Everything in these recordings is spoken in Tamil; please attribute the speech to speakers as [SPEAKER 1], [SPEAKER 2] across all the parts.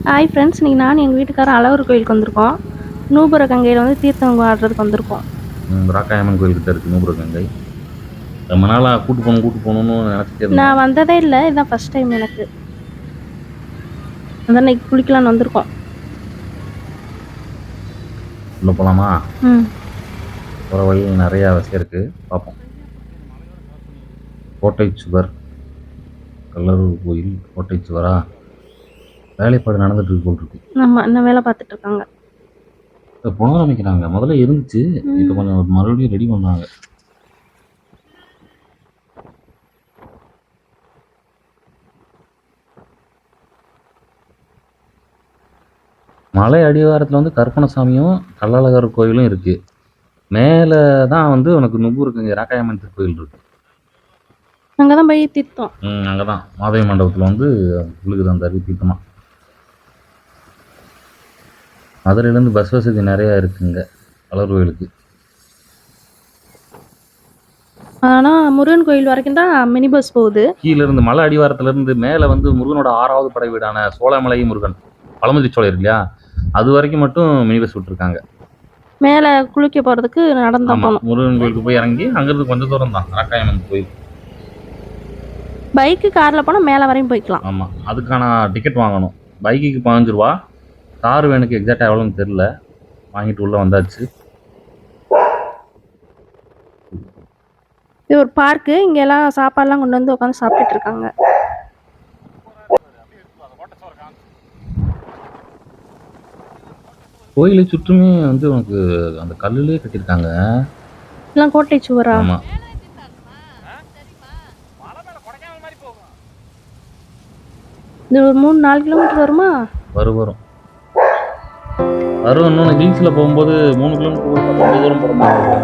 [SPEAKER 1] ஹாய் ஃப்ரெண்ட்ஸ், இன்னைக்கு நான் எங்கள் வீட்டுக்காரர் அழகர் கோயிலுக்கு வந்திருக்கோம். நூபுர கங்கையில் வந்து தீர்த்தம் ஆடுறதுக்கு வந்திருக்கோம்.
[SPEAKER 2] ராக்காயம்மன் கோயில்கிட்ட இருக்கு நூபுர கங்கை. ரொம்ப நாளாக கூட்டு போகணும்னு நினச்சிட்டே இருந்தேன்.
[SPEAKER 1] நான் வந்ததே இல்லை, இதுதான் ஃபர்ஸ்ட் டைம் எனக்கு. அதான் இன்னைக்கு குளிக்கலான்னு வந்திருக்கோம்.
[SPEAKER 2] உள்ள போகலாமா?
[SPEAKER 1] ம்.
[SPEAKER 2] போகிற வழியில் நிறையா விஷயம் இருக்குது, பார்ப்போம். கோட்டை சுவர், கல்லூர் கோயில், கோட்டை சுவரா? வேலைப்பாடு நடந்துட்டு இருக்கு போல் இருக்கு.
[SPEAKER 1] ஆமாம், இன்னும் வேலை பார்த்துட்டு இருக்காங்க.
[SPEAKER 2] இப்போ புனரமைக்கிறாங்க. முதல்ல இருந்துச்சு, இப்போ கொஞ்சம் மறுபடியும் ரெடி பண்ணாங்க. மலை அடிவாரத்தில் வந்து கருப்பணசாமியும் கள்ளழகர் கோயிலும் இருக்குது. மேலே தான் வந்து உனக்கு நுபுர கங்கை ராக்காயம்மன் திருக்கோயில் இருக்கு.
[SPEAKER 1] அங்கே தான் போய் தீர்த்தம்.
[SPEAKER 2] அங்கே தான் மாதவி மண்டபத்தில் வந்து விழுகுது அந்த அருவி தீர்த்தமாக. மதுரையிலேருந்து பஸ் வசதி நிறையா இருக்குங்க அழகர் கோயிலுக்கு.
[SPEAKER 1] ஆனால் முருகன் கோயில் வரைக்கும் தான் மினி பஸ் போகுது.
[SPEAKER 2] கீழே இருந்து மலை அடிவாரத்துலேருந்து மேலே வந்து முருகனோட 6வது படை வீடான சோழமலை முருகன் பழமுதிரி சோலை இருக்கு இல்லையா, அது வரைக்கும் மட்டும் மினி பஸ் விட்டுருக்காங்க.
[SPEAKER 1] மேலே குளிக்க போகிறதுக்கு நடந்து போகணும்.
[SPEAKER 2] முருகன் கோயிலுக்கு போய் இறங்கி அங்கேருந்து கொஞ்சம் தூரம் தான் ராக்காயம்மன் கோயில்.
[SPEAKER 1] பைக்கு காரில் போனால் மேலே வரையும் போய்க்கலாம்.
[SPEAKER 2] ஆமாம், அதுக்கான டிக்கெட் வாங்கணும். பைக்குக்கு 15 ரூபா, கார் வேனுக்கு எக்ஸாக்டாக எவ்வளோன்னு தெரில. வாங்கிட்டு உள்ளே வந்தாச்சு.
[SPEAKER 1] இது ஒரு பார்க்கு, இங்கெல்லாம் சாப்பாடுலாம் கொண்டு வந்து உட்காந்து சாப்பிட்டுட்டு இருக்காங்க.
[SPEAKER 2] கோயிலை சுற்றுமே வந்து உனக்கு அந்த கல்லுலேயே கட்டியிருக்காங்க.
[SPEAKER 1] எல்லாம் கோட்டை சுவரா?
[SPEAKER 2] ஆமாம்.
[SPEAKER 1] இது ஒரு 3-4 கிலோமீட்டர் வருமா?
[SPEAKER 2] வரும் இன்னொன்று ஹில்ஸில் போகும்போது 3 கிலோமீட்டர் ரொம்ப தூரம் போகிற மாதிரி.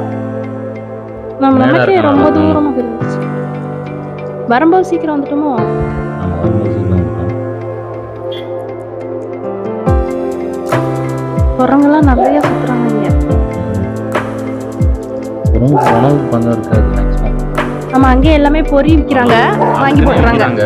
[SPEAKER 1] நமக்கே ரொம்ப தூரமாக இருந்துச்சு. வரும்போது சீக்கிரம் வந்துட்டோமோ?
[SPEAKER 2] ஆமாம், வரும்போது சீக்கிரம் வந்துட்டோம்.
[SPEAKER 1] குரங்கெல்லாம் நிறைய சுற்றுறாங்க இங்கே.
[SPEAKER 2] உணவுக்கு பஞ்சம் இருக்காது மேக்ஸிமம்.
[SPEAKER 1] ஆமாம், அங்கேயே எல்லாமே பொறி விற்கிறாங்க, வாங்கி போட்டுறாங்க.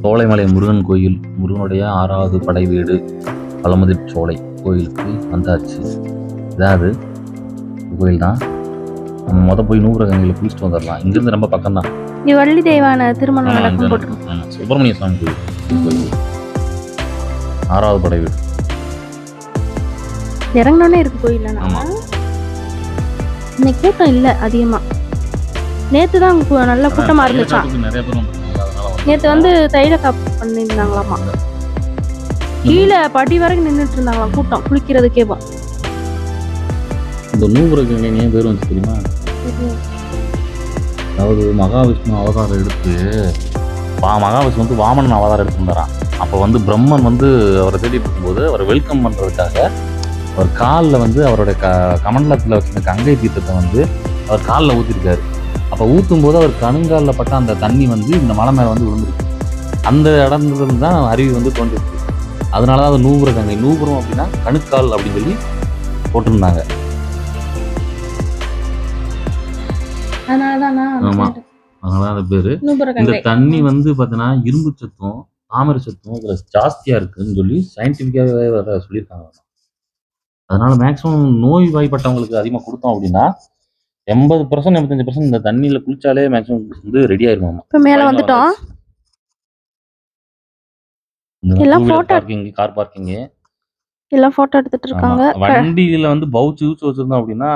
[SPEAKER 2] சோலைமலை முருகன் கோயில், முருகனுடைய 6வது படை வீடு பழமுதிர் சோலை கோயிலுக்கு வந்தாச்சு. இதாவது கோயில் தான். நம்ம போய் நூபுர கங்கையில் குளிச்சுட்டு வந்துடலாம். இங்கிருந்து ரொம்ப பக்கம் தான்.
[SPEAKER 1] இது வள்ளி தெய்வான திருமணம் நடக்கும் போட்டு.
[SPEAKER 2] சுப்பிரமணிய சுவாமி கோயில் 6வது படை வீடு.
[SPEAKER 1] இறங்கினோன்னே இருக்கு கோயில். இன்னைக்கு கூட்டம் இல்லை அதிகமாக. நேற்று தான் நல்ல கூட்டமாக இருந்துச்சா.
[SPEAKER 2] நிறைய பேரும்
[SPEAKER 1] நேற்று வந்து தைல காப்பு பண்ணியிருந்தாங்களாமா. கீழே படி வரைக்கும் நின்றுட்டு இருந்தாங்களாம் கூட்டம் குளிக்கிறதுக்கே.
[SPEAKER 2] இந்த நூபுர கங்கை ஏன் பேர் வந்து தெரியுமா? அதாவது மகாவிஷ்ணு அவதாரம் எடுத்து மகாவிஷ்ணு வந்து வாமனன் அவதாரம் எடுத்துருந்தாராம். அப்போ வந்து பிரம்மன் வந்து அவரை தேடிட்டு இருக்கும்போது அவரை வெல்கம் பண்ணுறதுக்காக அவர் காலில் வந்து அவருடைய கமண்டலத்தில் வச்சிருந்த கங்கை தீர்த்தத்தை வந்து அவர் காலில் ஊற்றிருக்காரு. அப்போ ஊற்றும் போது அவர் கணுங்காலில் பட்ட அந்த தண்ணி வந்து இந்த மலை மேலே வந்து விழுந்துருக்கு. அந்த இடத்துல தான் அருவி வந்து தோன்றிருக்கு. அதனால தான் அது நூபுர கங்கை. நூபுரம் அப்படின்னா கணுக்கால் அப்படின்னு சொல்லி போட்டிருந்தாங்க. ஆமாம், அதனால அந்த பேர். இந்த தண்ணி வந்து பார்த்தீங்கன்னா இரும்பு சத்தும் தாமிர சத்தும் இதில் ஜாஸ்தியாக இருக்குதுன்னு சொல்லி சயின்டிஃபிக்காகவே சொல்லியிருக்காங்க. அதனால மேக்ஸிமம் நோய் வாய்ப்பட்டவங்களுக்கு அதிகமாக கொடுத்தோம் அப்படின்னா 80% 85% இந்த தண்ணியில் குளிச்சாலே மேக்ஸிமம் வந்து ரெடி ஆயிருமாமா.
[SPEAKER 1] இப்போ மேலே வந்துட்டோம். எல்லாம் போட்டோ
[SPEAKER 2] பார்க்கிங், கார் பார்க்கிங்கு
[SPEAKER 1] எல்லாம் போட்டோ எடுத்துட்டு இருக்காங்க.
[SPEAKER 2] வண்டியில வந்து பவுச்சு ஊச்சு வச்சிருந்தோம் அப்படின்னா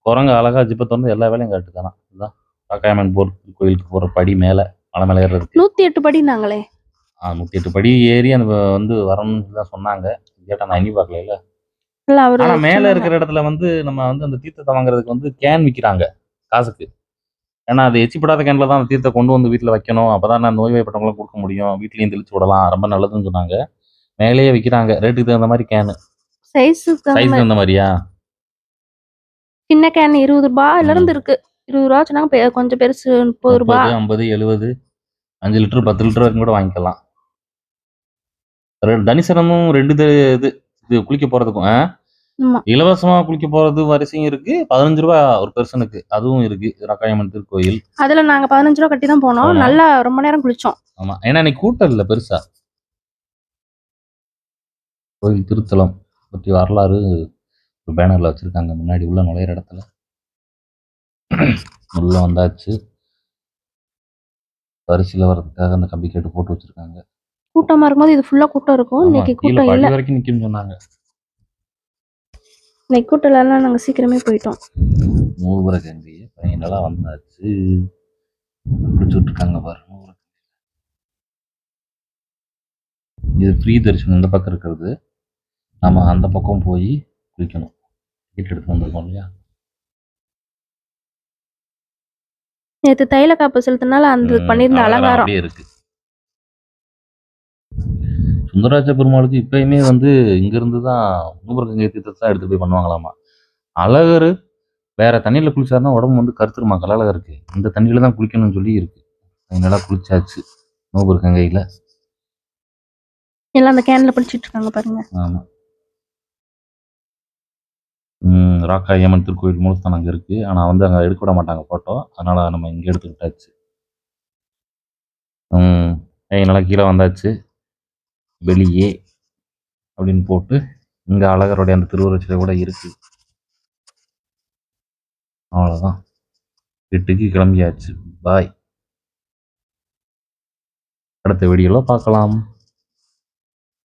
[SPEAKER 2] குரங்கு அழகா ஜிப்பை திறந்து எல்லா வேலையும் காட்டுதானா. இதுதான் ராக்காயம்மன் கோயிலுக்கு போற படி மேல மலை மேல ஏறுறதுக்கு
[SPEAKER 1] 108 படினாங்களே.
[SPEAKER 2] 108 படி ஏறி அந்த வந்து வரணும்னு தான் சொன்னாங்க. கேட்டா நான் எண்ணி பார்க்கல.
[SPEAKER 1] இல்ல அவரு
[SPEAKER 2] ஆனா மேல
[SPEAKER 1] சொன்னாங்க.
[SPEAKER 2] இருக்கிற இடத்துல வந்து நம்ம வந்து அந்த தீர்த்தத்தை வாங்குறதுக்கு வந்து கேன் விற்கிறாங்க காசுக்கு. ஏன்னா அது எச்சிப்படாத கேன்ல தான் அந்த தீர்த்தத்தை கொண்டு வந்து வீட்டில் வைக்கணும். அப்பதான் நான் நோய்வாய்ப்பட்டவங்களும் கொடுக்க முடியும். வீட்லயும் தெளிச்சு விடலாம். ரொம்ப நல்லதுன்னு சொன்னாங்க. மேலேயே விற்கிறாங்க. ரேட்டுக்கு தகுந்த மாதிரி கேனு.
[SPEAKER 1] சைஸ்
[SPEAKER 2] தகுந்த மாதிரியா?
[SPEAKER 1] சின்ன கேன் 20 ரூபாயில இருந்து இருக்கு. 20 ரூபா சொன்னாங்க. கொஞ்சம் பெருசு 30 ரூபாய்,
[SPEAKER 2] 50, 70, 5 லிட்டர் 10 லிட்டர் வரைக்கும் கூட வாங்கிக்கலாம். தனிசனமும் 2 இது குளிக்க போறதுக்கும் இலவசமா குளிக்க போறது வரிசையும் இருக்கு. 15 ரூபா ஒரு பெர்சனுக்கு அதுவும் இருக்கு. ராக்காயம்மன் திருக்கோயில். அதுல
[SPEAKER 1] நாங்க 15 ரூபா கட்டி தான் போனோம். நல்லா ரொம்ப நேரம் குளிச்சோம்.
[SPEAKER 2] ஆமா, ஏன்னா இன்னைக்கு கூட்டம் இல்ல பெருசா. கோயில் திருத்தலம் பற்றி வரலாறு ஒரு பேனர்ல வச்சிருக்காங்க முன்னாடி உள்ள நுழையிற இடத்துல. உள்ள வந்தாச்சு. வரிசையில வர்றதுக்காக அந்த கம்பி கேட்டு போட்டு வச்சிருக்காங்க.
[SPEAKER 1] கூட்டமா இருக்கும்போது இது ஃபுல்லா கூட்டம் இருக்கும். இன்னைக்கு கூட்டம் இல்ல.
[SPEAKER 2] வரைக்கும் நிக்கும்னு சொன்னாங்க.
[SPEAKER 1] இன்னைக்கு கூட்டம் இல்லைன்னா நாங்க சீக்கிரமே போயிட்டோம்.
[SPEAKER 2] நூறுபுர கங்கை ஃபைனலா வந்தாச்சு. பிடிச்சிட்டு இருக்காங்க பாருங்க. இது ஃப்ரீ தரிசனம் இந்த பக்கம் இருக்கிறது. நம்ம அந்த பக்கம் போய் குளிக்கணும். டிக்கெட் எடுத்து வந்திருக்கோம் இல்லையா?
[SPEAKER 1] நேற்று தைல காப்பு செலுத்தினால அந்த பண்ணியிருந்த அலங்காரம்
[SPEAKER 2] அப்படியே இருக்கு. சுந்தரராஜ பெருமாளுக்கு இப்பயுமே வந்து இங்கிருந்து தான் நூபுர கங்கை தீர்த்தத்தை தான் எடுத்து போய் பண்ணுவாங்களாமா. அழகர் வேற தண்ணியில குளிச்சாருன்னா உடம்பு வந்து கருத்துருமா. கலருக்கு இந்த தண்ணியில தான் குளிக்கணும்னு சொல்லி இருக்கு. அதனால குளிச்சாச்சு நூபுர கங்கையில.
[SPEAKER 1] எல்லாம் அந்த கேன்ல பிடிச்சிட்டு இருக்காங்க பாருங்க.
[SPEAKER 2] ஆமா. ராக்காயம்மன் திருக்கோயில் மூலஸ்தானம் அங்கே இருக்கு. ஆனால் வந்து அங்கே எடுக்க விட மாட்டாங்க போட்டோ. அதனால நம்ம இங்கே எடுத்துக்கிட்டாச்சு. நல்லா கீழே வந்தாச்சு. வெளியே அப்படின்னு போட்டு இங்கே அழகருடைய அந்த திருவுருவச்சிலை கூட இருக்கு. அவ்வளோதான், வீட்டுக்கு கிளம்பியாச்சு. பாய். அடுத்த வீடியோவில் பார்க்கலாம்.